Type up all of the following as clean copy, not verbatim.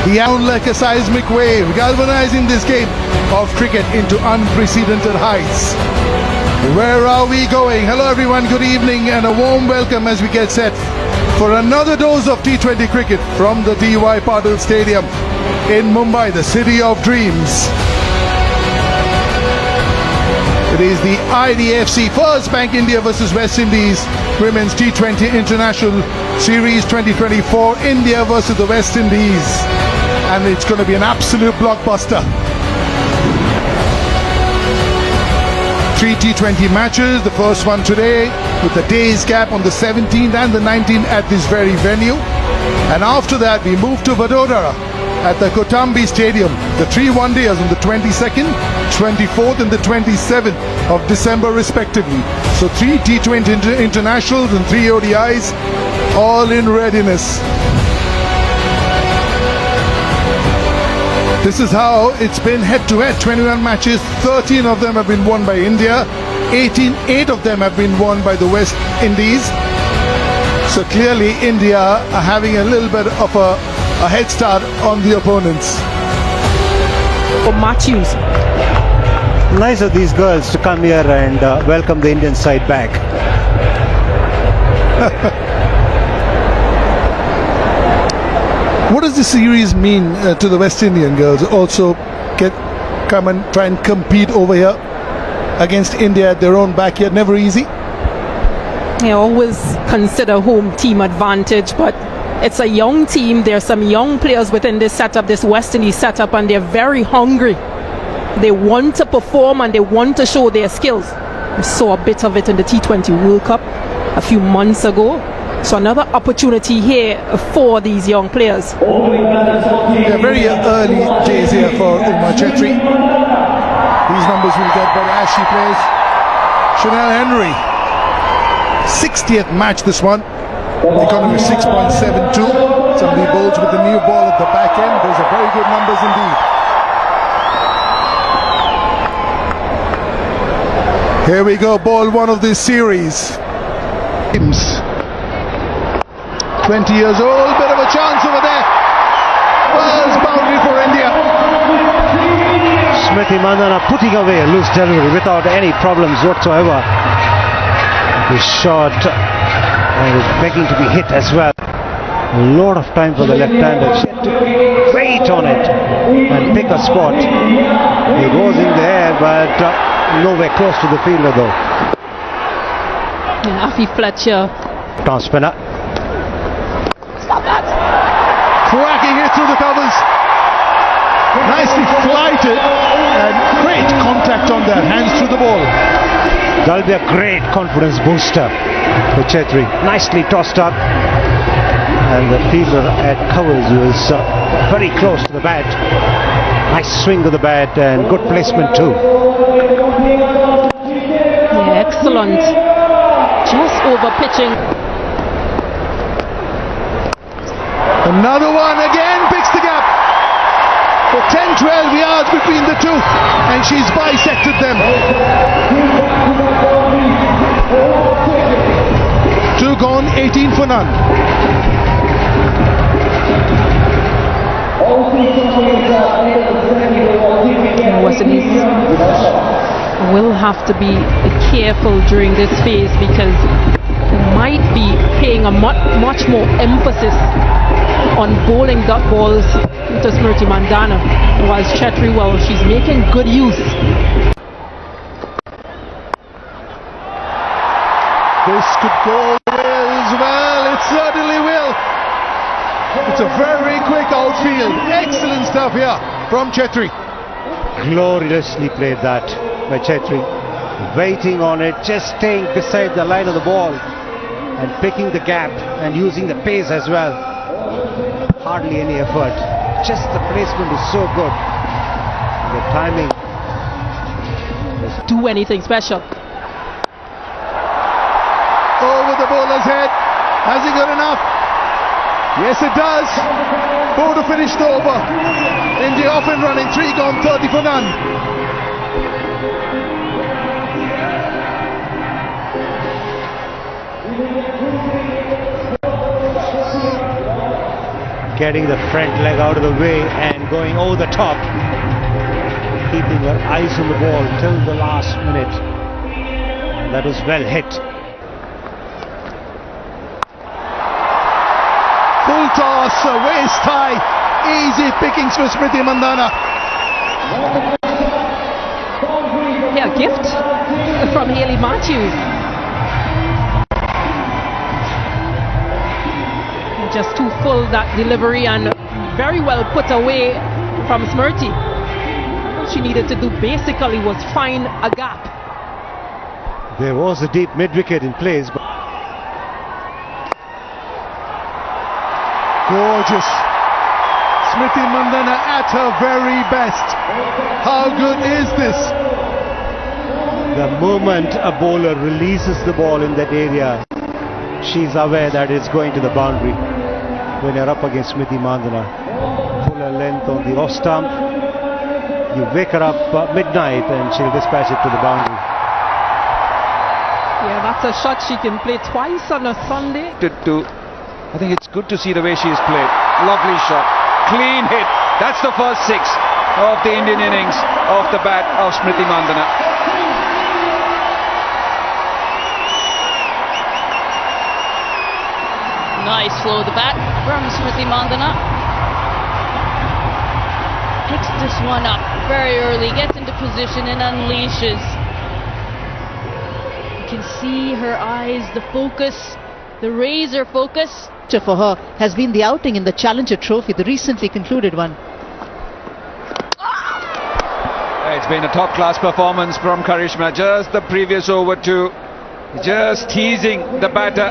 He sounds like a seismic wave, galvanizing this game of cricket into unprecedented heights. Where are we going? Hello everyone, good evening and a warm welcome as we get set for another dose of T20 cricket from the T20I Patil Stadium in Mumbai, the city of dreams. It is the IDFC First Bank India versus West Indies Women's T20 International Series 2024, India versus the West Indies, and it's going to be an absolute blockbuster. 3 T20 matches, the first one today with a day's gap on the 17th and the 19th at this very venue, and after that we move to Vadodara at the Kotambi Stadium, the 3 one-days on the 22nd, 24th and the 27th of December respectively. So 3 T20 internationals and 3 ODIs all in readiness. This is how it's been head-to-head. 21 matches, 13 of them have been won by India, 8 of them have been won by the West Indies. So clearly India are having a little bit of a head start on the opponents. Matthews. Nice of these girls to come here and welcome the Indian side back. What does this series mean to the West Indian girls? Also come and try and compete over here against India at their own backyard. Never easy. I always consider home team advantage, but it's a young team. There are some young players within this setup, this West Indies setup, and they're very hungry. They want to perform and they want to show their skills. We saw a bit of it in the T20 World Cup a few months ago. So another opportunity here for these young players. Yeah, very early days here for Uma Chetri. These numbers will get better as she plays. Chanel Henry, 60th match this one. Economy 6.72. Somebody bowls with the new ball at the back end. Those are very good numbers indeed. Here we go, ball one of this series. 20 years old, bit of a chance over there. First boundary for India. Smriti Mandhana putting away a loose delivery without any problems whatsoever. His shot and is begging to be hit as well. A lot of time for the left-hander. She had to wait on it and pick a spot. It was in the air, but nowhere close to the fielder though. And Afi Fletcher. Tom spinner. Cracking it through the covers. Nicely flighted and great contact on that. Hands through the ball. That'll be a great confidence booster for Chetri. Nicely tossed up. And the fielder at covers was very close to the bat. Nice swing of the bat and good placement too. Yeah, excellent. Just over pitching. Another one again, picks the gap. For 10-12 yards between the two, and she's bisected them. 2 gone, 18 for none. West Indies will have to be careful during this phase because they might be paying a much more emphasis on bowling dot balls to Smriti Mandhana, whilst Chetri, well, she's making good use. This could go as well, it certainly will. It's a very quick outfield. Excellent stuff here from Chetri. Gloriously played that by Chetri. Waiting on it, just staying beside the line of the ball and picking the gap and using the pace as well. Hardly any effort. Just the placement is so good. The timing. Do anything special. Over the bowler's head. Has he got enough? Yes, it does. 4 to finish the over. India off and running. 3 gone, 30 for none. getting the front leg out of the way and going over the top, keeping her eyes on the ball till the last minute. And that was well hit. Full toss, waist high, easy pickings for Smriti Mandhana. Yeah, gift from Hayley Matthews. Just too full, that delivery, and very well put away from Smriti. All she needed to do basically was find a gap. There was a deep mid-wicket in place, but Gorgeous. Smriti Mandhana at her very best. How good is this? the moment a bowler releases the ball in that area, she's aware that it's going to the boundary. When you're up against Smriti Mandhana, pull her length on the off stump, you wake her up midnight and she'll dispatch it to the boundary. Yeah, that's a shot she can play twice on a Sunday. I think it's good to see the way she has played. Lovely shot, clean hit. That's the first six of the Indian innings off the bat of Smriti Mandhana. Nice flow of the bat from Smriti Mandhana. Picks this one up very early, gets into position and unleashes. You can see her eyes, the focus, the razor focus. For her has been the outing in the Challenger Trophy, the recently concluded one. It's been a top-class performance from Karishma. Just the previous over two, just teasing the batter,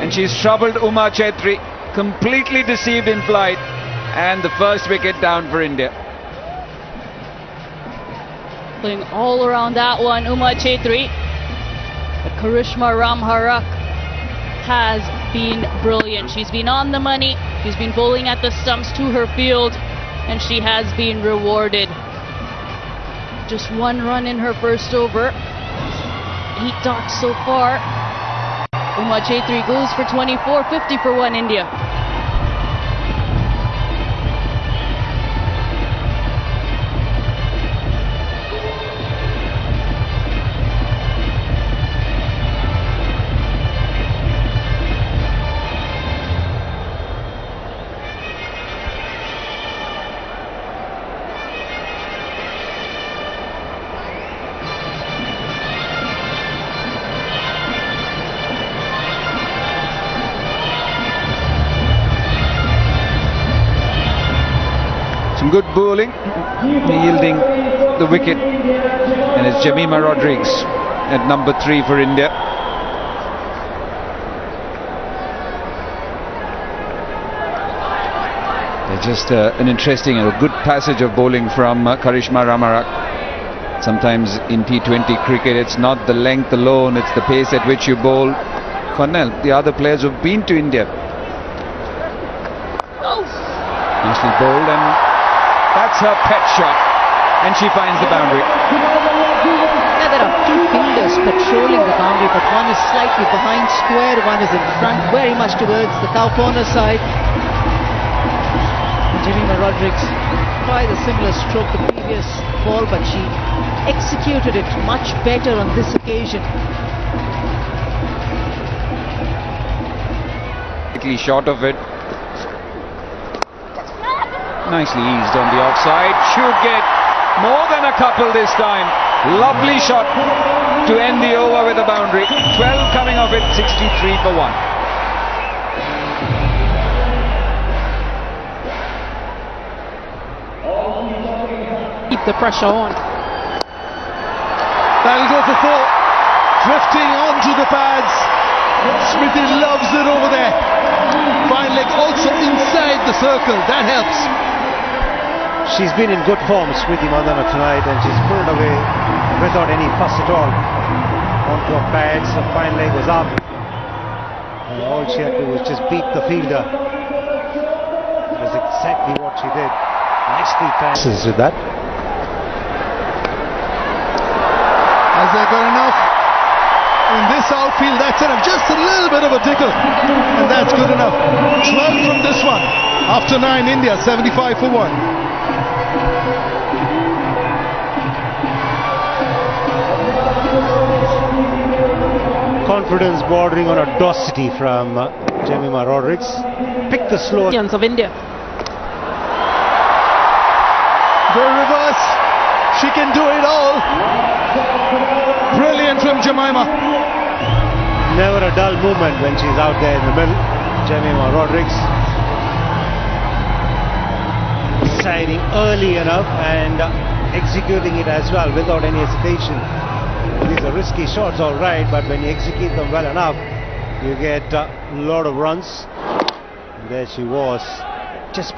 and she's troubled Uma Chetri, completely deceived in flight, and the first wicket down for India. Playing all around that one, Uma Chetri. But Karishma Ramharak has been brilliant. She's been on the money, she's been bowling at the stumps to her field, and she has been rewarded. Just one run in her first over, 8 dots so far. Uma Chetri goes for 24, 50 for 1 India. Some good bowling, yielding the wicket, and it's Jemima Rodrigues at number 3 for India. They're just an interesting and a good passage of bowling from Karishma Ramharak. Sometimes in T20 cricket it's not the length alone, it's the pace at which you bowl. Cornell, the other players who've been to India. Nicely bowled, and that's her pet shot, and she finds the boundary. Yeah, there are two fielders patrolling the boundary, but one is slightly behind square, one is in front, very much towards the cow corner side. Jemima Rodrigues tried a similar stroke the previous ball, but she executed it much better on this occasion. Slightly short of it. Nicely eased on the offside. Should get more than a couple this time. Lovely shot to end the over with a boundary. 12 coming off it, 63 for 1. Keep the pressure on. That'll go for 4. Drifting onto the pads. Smriti loves it over there. Fine leg also inside the circle. That helps. She's been in good form, Smriti Mandhana, tonight, and she's pulled away without any fuss at all. Onto her pads, her fine leg was up, and all she had to do was just beat the fielder. That's exactly what she did. Nicely passes with that. Has they got enough in this outfield? That's enough. Just a little bit of a tickle, and that's good enough. 12 from this one. After 9, India 75 for 1. Confidence bordering on audacity from Jemima Rodrigues. Pick the slow. Of India. The reverse. She can do it all. Brilliant from Jemima. Never a dull movement when she's out there in the middle. Jemima Rodrigues deciding early enough and executing it as well without any hesitation. These are risky shots, all right, but when you execute them well enough, you get a lot of runs. And there she was, just.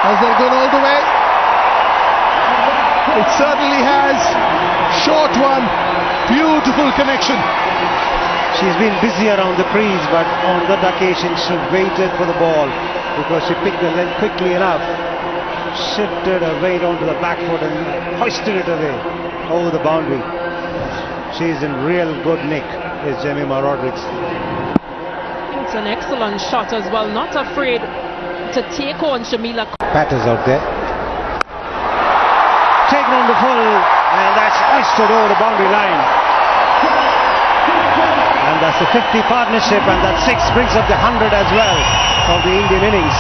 Has that gone all the way? It certainly has. Short one. Beautiful connection. She's been busy around the crease, but on that occasion she waited for the ball because she picked the length quickly enough, shifted her weight onto the back foot and hoisted it away over the boundary. She's in real good nick, is Jemima Rodrigues. It's an excellent shot as well. Not afraid to take on Shamila. Batters out there. Taken on the full, and that's hoisted over the boundary line. And that's the 50 partnership, and that 6 brings up the 100 as well of the Indian innings.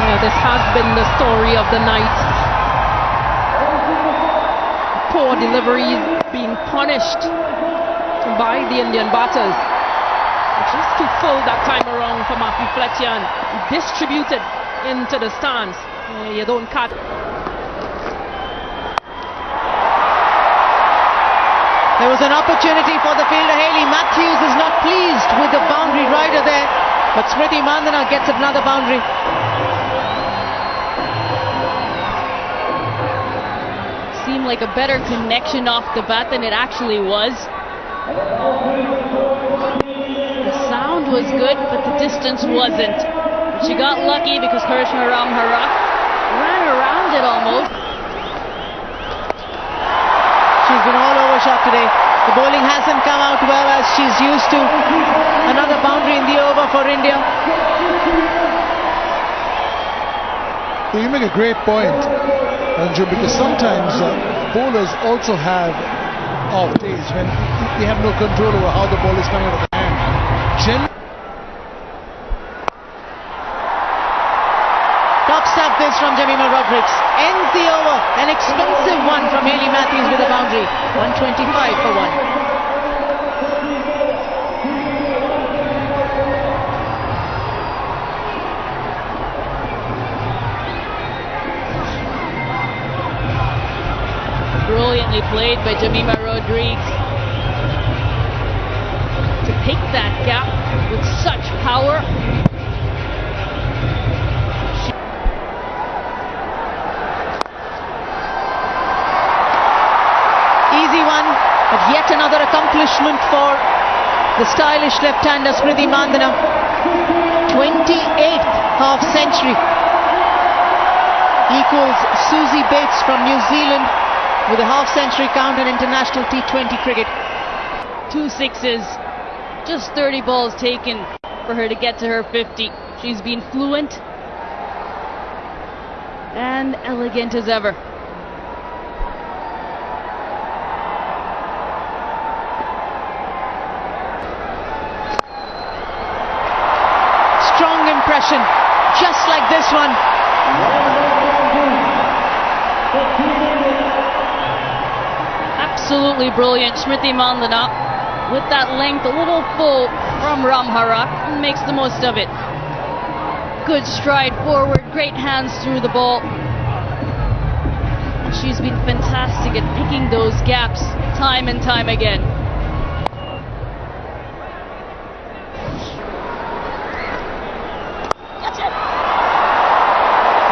Yeah, this has been the story of the night. Poor deliveries being punished by the Indian batters. Just too full that time around for Mafi Fletcher, distributed into the stands. You don't cut. There was an opportunity for the fielder. Hayley Matthews is not pleased with the boundary rider there, but Smriti Mandhana gets another boundary. Seemed like a better connection off the bat than it actually was. The sound was good, but the distance wasn't. She got lucky because Karishma Ramharak ran around it almost. She's been all over shot today. The bowling hasn't come out well as she's used to. Another boundary in the over for India. You make a great point, Anju, because sometimes bowlers also have off days when they have no control over how the ball is coming out of the hand. Tops up this from Jemima Rodrigues. Ends the over. An expensive one from Hayley Matthews with a boundary. 125 for 1. Brilliantly played by Jemima Rodrigues to pick that gap with such power. Easy one, but yet another accomplishment for the stylish left-hander Smriti Mandhana. 28th half century. Equals Susie Bates from New Zealand with a half-century count in international T20 cricket. 2 sixes, just 30 balls taken for her to get to her 50. She's been fluent and elegant as ever. Strong impression, just like this one. Absolutely brilliant. Smriti Mandhana with that length a little full from Ramharak makes the most of it. Good stride forward, great hands through the ball. She's been fantastic at picking those gaps time and time again.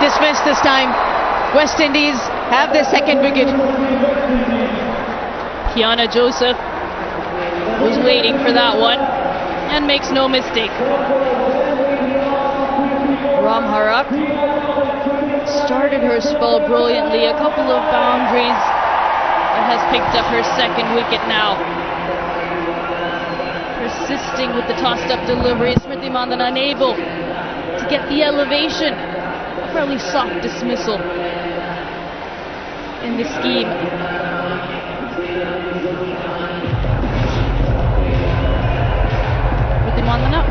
Dismissed this time. West Indies have their second wicket. Kiana Joseph was waiting for that one and makes no mistake. Ramharak started her spell brilliantly, a couple of boundaries, and has picked up her second wicket now. testing with the tossed up delivery. Smriti Mandhana unable to get the elevation. A fairly soft dismissal in the scheme. Smriti Mandhana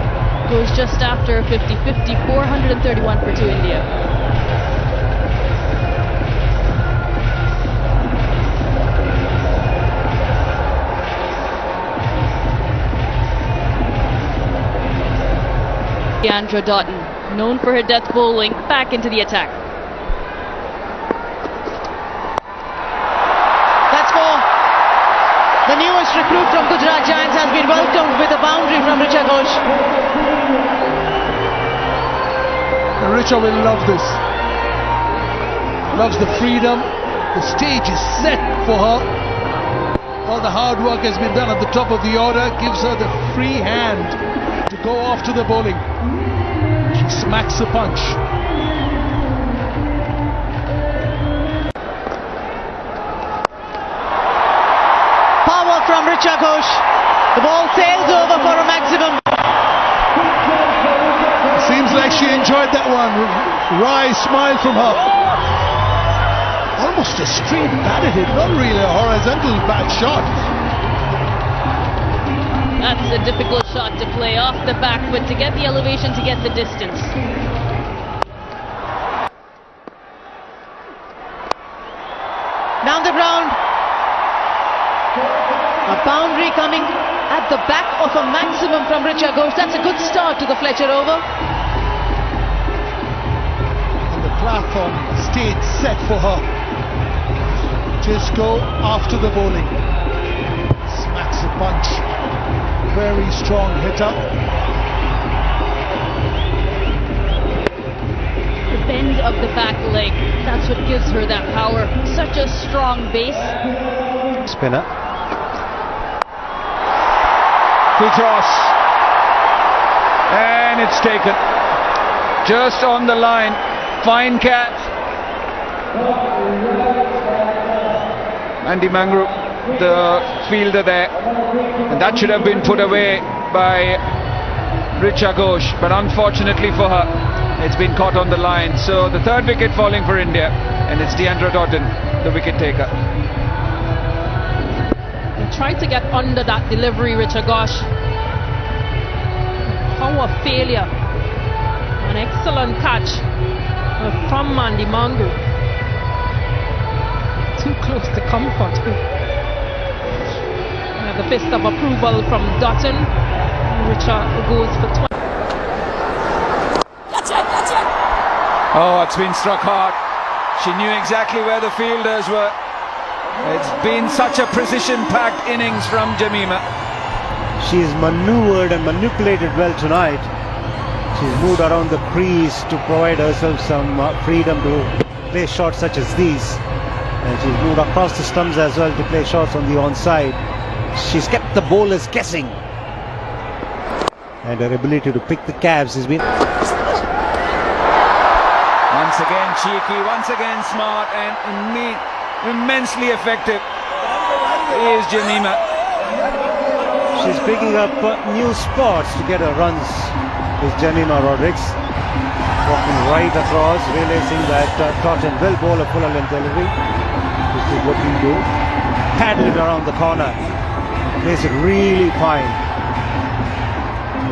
goes just after 50-50, 431 for 2 India. Deandra Doughton, known for her death bowling, back into the attack. That's four. The newest recruit from Gujarat Giants has been welcomed with a boundary from Richa Ghosh. Richa will love this. Loves the freedom. The stage is set for her. All the hard work has been done at the top of the order. Gives her the free hand to go off to the bowling. She smacks a punch. Power from Richa Ghosh. The ball sails over for a maximum. Seems like she enjoyed that one. Wry smile from her. Almost a straight batted hit, not really a horizontal bad shot. That's a difficult shot to play off the back foot to get the elevation, to get the distance. Down the ground. A boundary coming at the back of a maximum from Richa Ghosh. That's a good start to the Fletcher over. And the platform stayed set for her. Just go after the bowling. Smacks a punch. Very strong hitter. The bend of the back leg, that's what gives her that power. Such a strong base. Spinner. Full toss. And it's taken. Just on the line. Fine catch. Andy Mangru, the fielder there. And that should have been put away by Richa Ghosh. But unfortunately for her, it's been caught on the line. So the third wicket falling for India. And it's Deandra Doughton, the wicket taker. Tried to get under that delivery, Richa Ghosh. Power failure. An excellent catch from Andy Mangru. Too close to comfort. The fist of approval from Doughton. Richa goes for 20. Oh, it's been struck hard. She knew exactly where the fielders were. It's been such a precision-packed innings from Jamima. She's maneuvered and manipulated well tonight. She's moved around the crease to provide herself some freedom to play shots such as these. And she's moved across the stumps as well to play shots on the onside. She's kept the bowlers guessing. And her ability to pick the cabs has been... Once again cheeky, once again smart, and immensely effective is Jamima. She's picking up new spots to get her runs. Is Jamima Rodrigues walking right across, realizing that Doughton will bowl a fuller length delivery. This is what we do. Paddle it around the corner. Plays it really fine.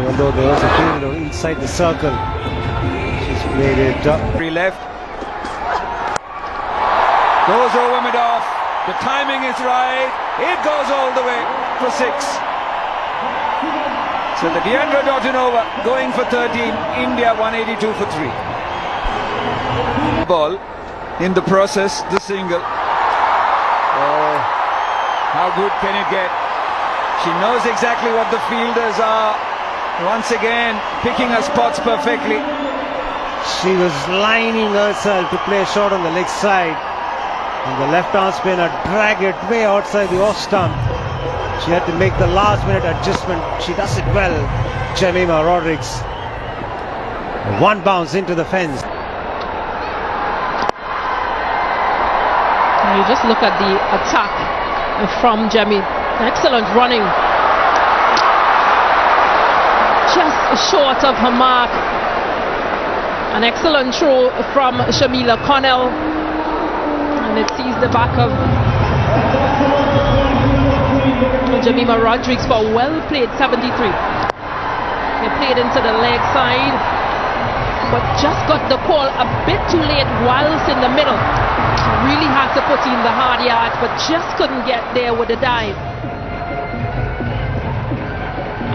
Although there was a fielder inside the circle, she's played it Free left. Goes over mid-off. The timing is right. It goes all the way for 6. So the Deandra Doughton over going for 13. India 182 for 3. Ball in the process, the single. Oh, how good can it get? She knows exactly what the fielders are. Once again, picking her spots perfectly. She was lining herself to play a shot on the leg side. And the left-arm spinner dragged it way outside the off stump. She had to make the last-minute adjustment. She does it well, Jamima Rodrigues. One bounce into the fence. You just look at the attack from Jamie. Excellent running. just short of her mark. An excellent throw from Shamila Connell, and it sees the back of Jemima Rodriguez for a well played 73. They played into the leg side, but just got the call a bit too late whilst in the middle. Really had to put in the hard yards, but just couldn't get there with the dive.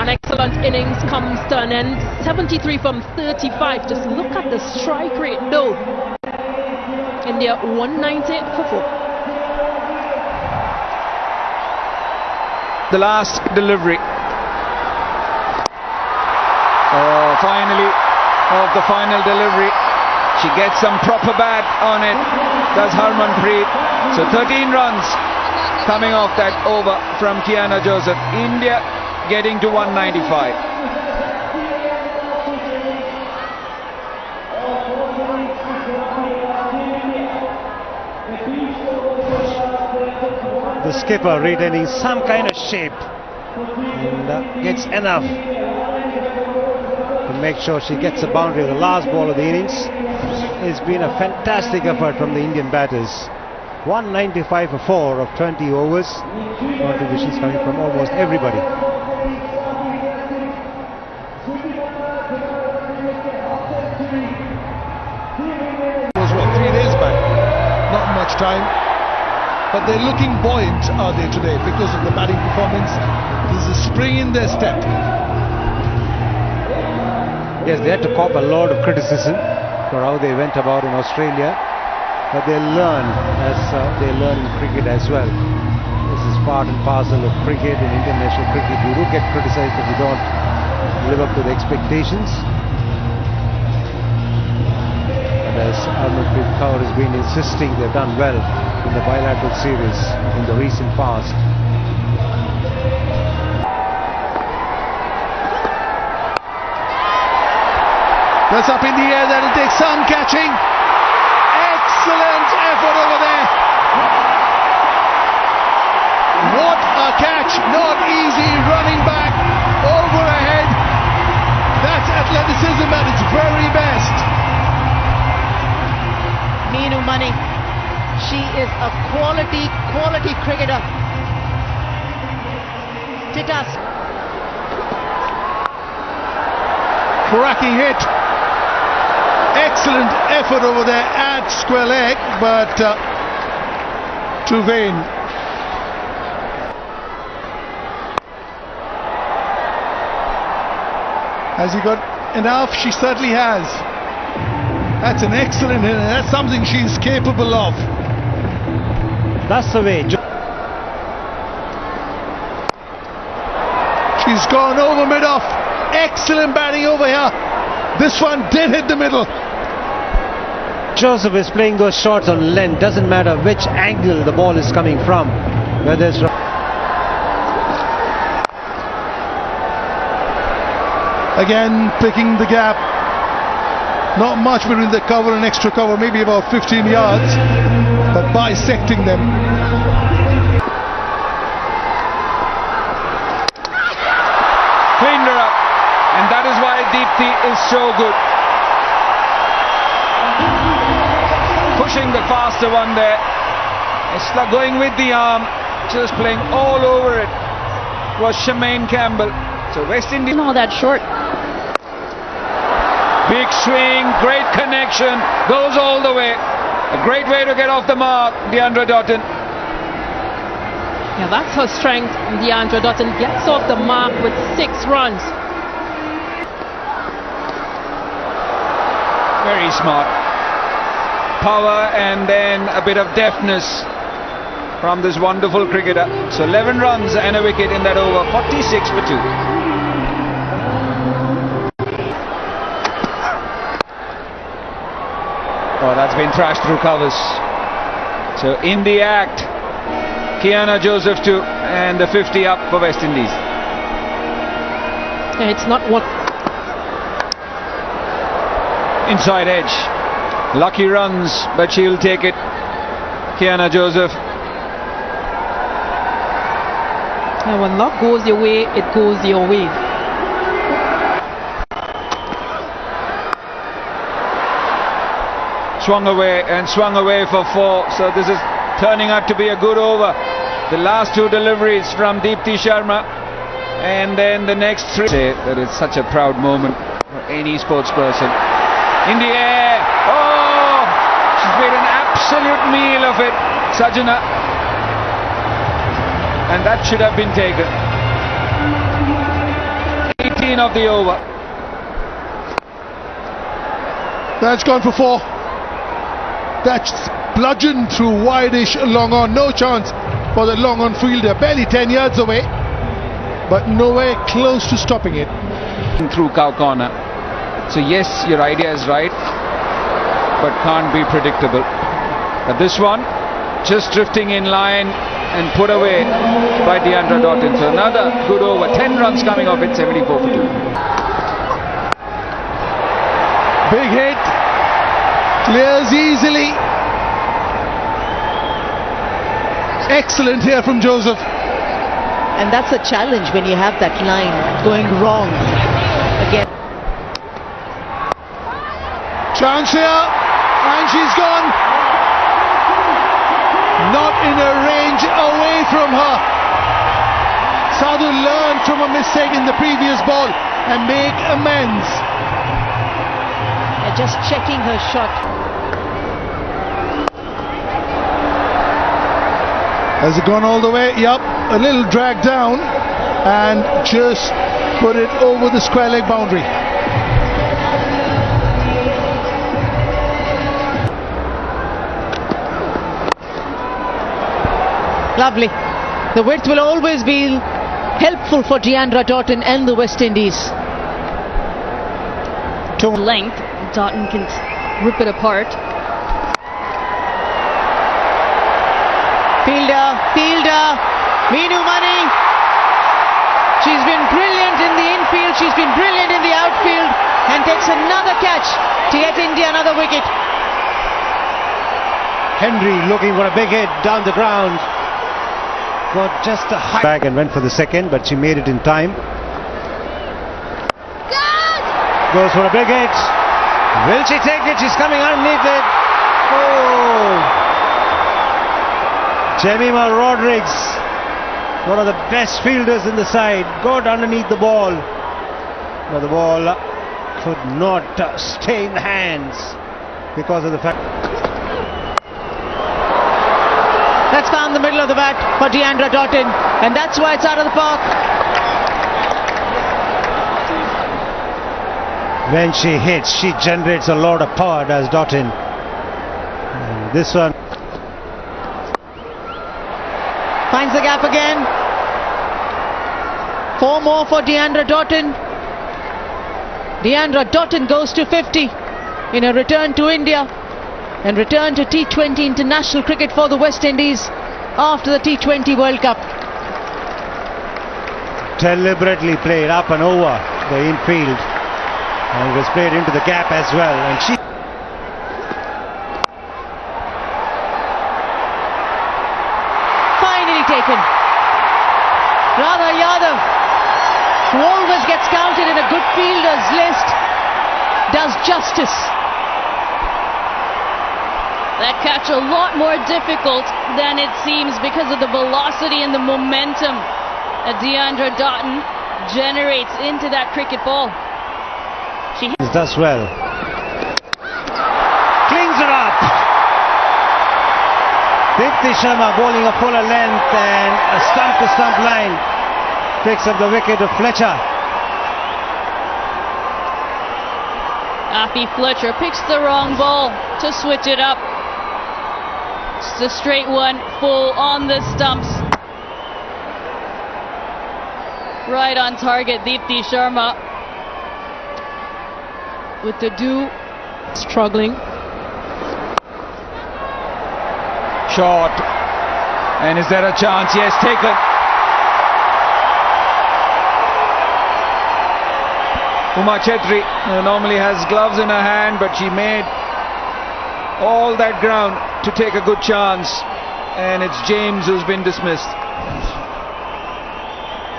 An excellent innings comes to an end. 73 from 35. Just look at the strike rate though. India 190 for 4. The last delivery. Oh, finally, of the final delivery. She gets some proper bat on it. Does Harmanpreet. So 13 runs coming off that over from Kiana Joseph. India getting to 195. The skipper retaining some kind of shape and gets enough to make sure she gets a boundary. The last ball of the innings. It's been a fantastic effort from the Indian batters. 195 for 4 of 20 overs. Contributions coming from almost everybody. Was what, 3 days back? Not much time. But they're looking buoyant, are they, today, because of the batting performance. There's a spring in their step. Yes, they had to cop a lot of criticism for how they went about in Australia, but they learn as they learn in cricket as well. This is part and parcel of cricket. In international cricket, you do get criticized if you don't live up to the expectations. But as Harmanpreet Kaur has been insisting, they've done well in the bilateral series in the recent past. That's up in the air, that'll take some catching. Excellent effort over there. What a catch, not easy, running back, over ahead. That's athleticism at its very best. Meenu Mani, she is a quality cricketer. Titas. Cracking hit. Excellent effort over there at square leg, but too vain. Has he got enough? She certainly has. That's an excellent hit, and that's something she's capable of. That's the way. She's gone over mid-off. Excellent batting over here. This one did hit the middle. Joseph is playing those shots on length. Doesn't matter which angle the ball is coming from. Whether it's again picking the gap. Not much between the cover and extra cover, maybe about 15 yards, but bisecting them. Cleaned her up, and that is why Deepthi is so good. Pushing the faster one there. Isla going with the arm, just playing all over it. Was Shemaine Campbell. So West Indies. Not that short. Big swing, great connection, goes all the way. A great way to get off the mark, Deandra Dottin. Yeah, that's her strength. Deandra Dottin gets off the mark with 6 runs. Very smart. Power and then a bit of deftness from this wonderful cricketer. So 11 runs and a wicket in that over. 46 for 2. Oh, that's been thrashed through covers. So in the act, Kiana Joseph 2 and the 50 up for West Indies. And it's not what. Inside edge. Lucky runs, but she'll take it. Kiana Joseph. And when luck goes your way, it goes your way. swung away for 4. So this is turning out to be a good over. The last 2 deliveries from Deepti Sharma, and then the next 3. Say that it's such a proud moment for any sports person. In the air, oh, she's made an absolute meal of it, Sajana, and that should have been taken. 18 of the over. That's gone for 4. That's bludgeoned through wide-ish long on. No chance for the long on fielder. Barely 10 yards away, but nowhere close to stopping it. Through cow corner. So yes, your idea is right, but can't be predictable. But this one, just drifting in line and put away by Deandra Doughton. So another good over. 10 runs coming off it, 74 for 2. Big hit, clears easily. Excellent here from Joseph. And that's a challenge when you have that line going wrong again. Chance here, and she's gone. Not in a range away from her. Sadhu learned from a mistake in the previous ball and make amends. Just checking her shot. Has it gone all the way? Yup, a little drag down and just put it over the square leg boundary. Lovely. The width will always be helpful for Deandra Doughton and the West Indies. Length, Doughton can rip it apart. Fielder, Meenu Mani. She's been brilliant in the infield, she's been brilliant in the outfield, and takes another catch to get India another wicket. Henry looking for a big hit down the ground. Got just a high back and went for the second, but she made it in time. Goes for a big hit. Will she take it? She's coming underneath it. Oh! Jemima Rodrigues, one of the best fielders in the side, got underneath the ball. But the ball could not stay in the hands because of the fact. That's found the middle of the bat for Deandra Doughton, and that's why it's out of the park. When she hits, she generates a lot of power, does Doughton. And this one Finds the gap again. 4 more for Deandra Doughton. Deandra Doughton goes to 50 in a return to India and return to T20 international cricket for the West Indies after the T20 World Cup. deliberately played up and over the infield, and it was played into the gap as well, and she finally taken. Radha Yadav, who always gets counted in a good fielders list, does justice. That catch a lot more difficult than it seems because of the velocity and the momentum that Deandra Doughton generates into that cricket ball. She does well. Clings it up. Deepti Sharma bowling a fuller length and a stump-to-stump line. Picks up the wicket of Fletcher. Affy Fletcher picks the wrong ball to switch it up. It's a straight one, full on the stumps. Right on target, Deepti Sharma with the do. Struggling. Short. And is there a chance? Yes, taken. Uma Chetri normally has gloves in her hand, but she made all that ground to take a good chance, and it's James who's been dismissed.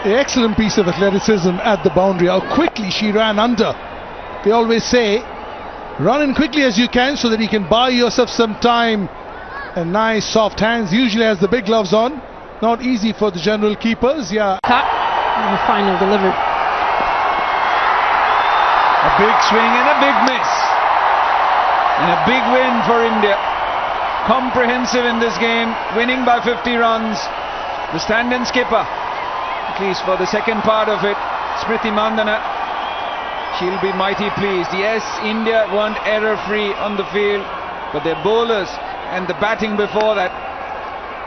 An excellent piece of athleticism at the boundary. How quickly she ran under. They always say Run in quickly as you can so that you can buy yourself some time. And nice soft hands. Usually has the big gloves on. Not easy for the general keepers. Yeah. Cut. And the final delivery. A big swing and a big miss. And a big win for India. Comprehensive in this game, winning by 50 runs. The stand-in skipper, at least for the second part of it, Smriti Mandana, she'll be mighty pleased. Yes, India weren't error-free on the field, but their bowlers and the batting before that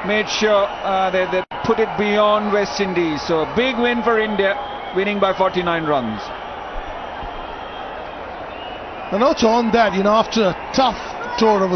made sure they put it beyond West Indies. So a big win for India, winning by 49 runs. And also on that, after a tough tour of